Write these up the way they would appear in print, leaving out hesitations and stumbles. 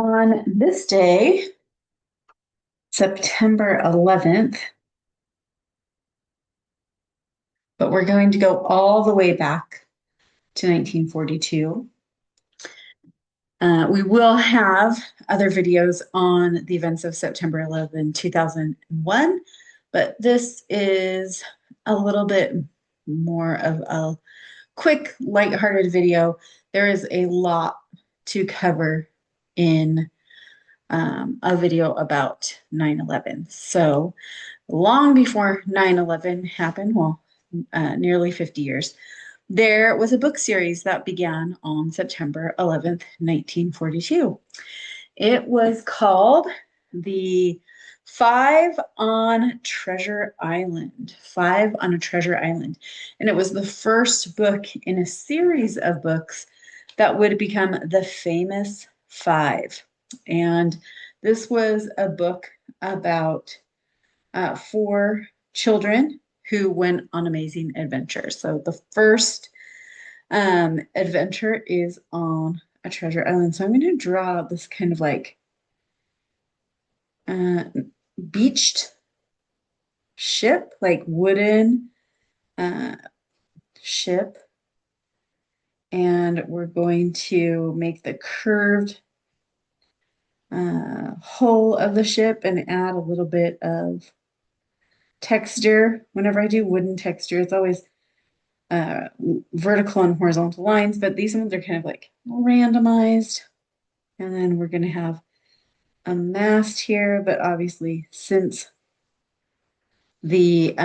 On this day, September 11th, but we're going to go all the way back to 1942. We will have other videos on the events of September 11, 2001, but this is a little bit more of a quick, lighthearted video. There is a lot to cover in a video about 9/11. So long before 9/11 happened, well, nearly 50 years, there was a book series that began on September 11th, 1942. It was called The Five on Treasure Island. Five on a Treasure Island. And it was the first book in a series of books that would become the famous Five. And this was a book about four children who went on amazing adventures. So the first adventure is on a treasure island. So I'm going to draw this kind of like uh, beached ship, like wooden uh, ship. And we're going to make the curved hull of the ship and add a little bit of texture. Whenever I do wooden texture, it's always uh, vertical and horizontal lines, but these ones are kind of like randomized. And then we're going to have a mast here, but obviously since the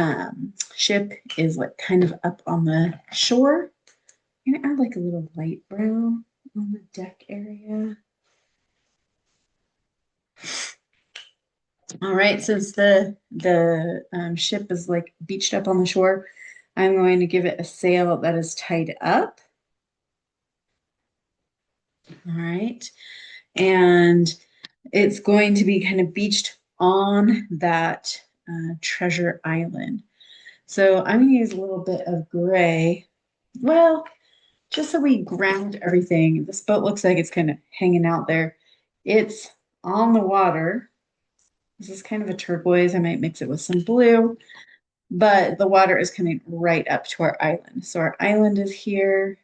ship is like kind of up on the shore, I'm going to add like a little light brown on the deck area. All right, since the ship is like beached up on the shore, I'm going to give it a sail that is tied up. All right, and it's going to be kind of beached on that treasure island. So I'm going to use a little bit of gray. Well, just so we ground everything. This boat looks like it's kind of hanging out there. It's on the water. This is kind of a turquoise. I might mix it with some blue, but the water is coming right up to our island. So our island is here.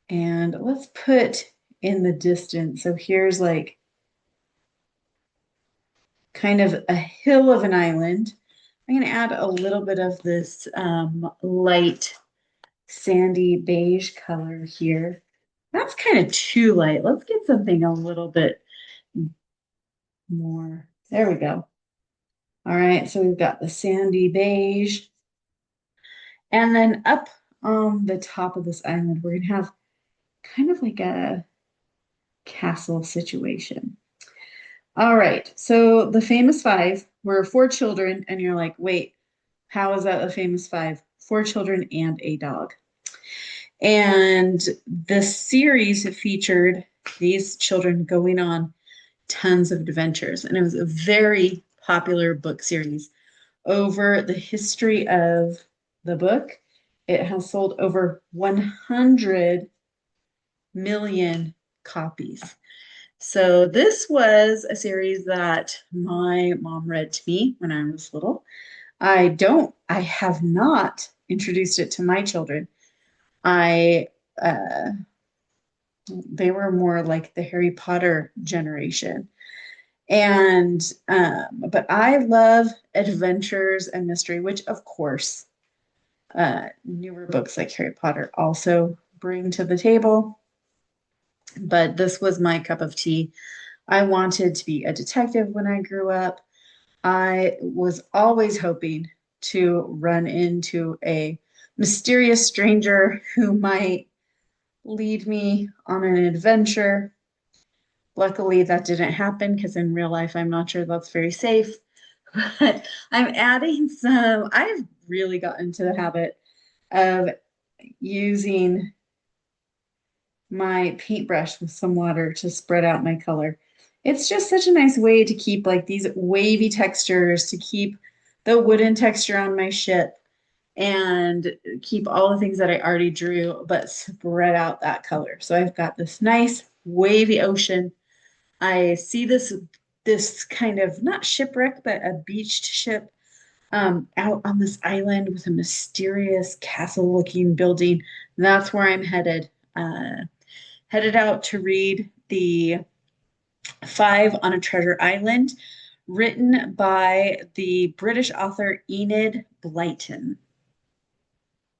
And let's put in the distance. So here's like kind of a hill of an island. I'm going to add a little bit of this light sandy beige color here. That's kind of too light. Let's get something a little bit more. There we go. All right, so we've got the sandy beige. And then up on the top of this island, we're going to have kind of like a castle situation. All right, so the famous five were four children, and you're like, wait, how is that the famous five? Four children and a dog. And the series featured these children going on tons of adventures. And it was a very popular book series. Over the history of the book, it has sold over 100 million copies. So this was a series that my mom read to me when I was little. I have not introduced it to my children. I they were more like the Harry Potter generation. And but I love adventures and mystery, which of course newer books like Harry Potter also bring to the table. But this was my cup of tea. I wanted to be a detective when I grew up. I was always hoping to run into a mysterious stranger who might lead me on an adventure. Luckily, that didn't happen because in real life, I'm not sure that's very safe. But I'm adding some, I've really gotten into the habit of using my paintbrush with some water to spread out my color. It's just such a nice way to keep like these wavy textures, to keep the wooden texture on my ship. and keep all the things that I already drew, but spread out that color. So I've got this nice wavy ocean. I see this kind of not shipwreck, but a beached ship out on this island with a mysterious castle-looking building. That's where I'm headed. Headed out to read the Five on a Treasure Island, written by the British author Enid Blyton.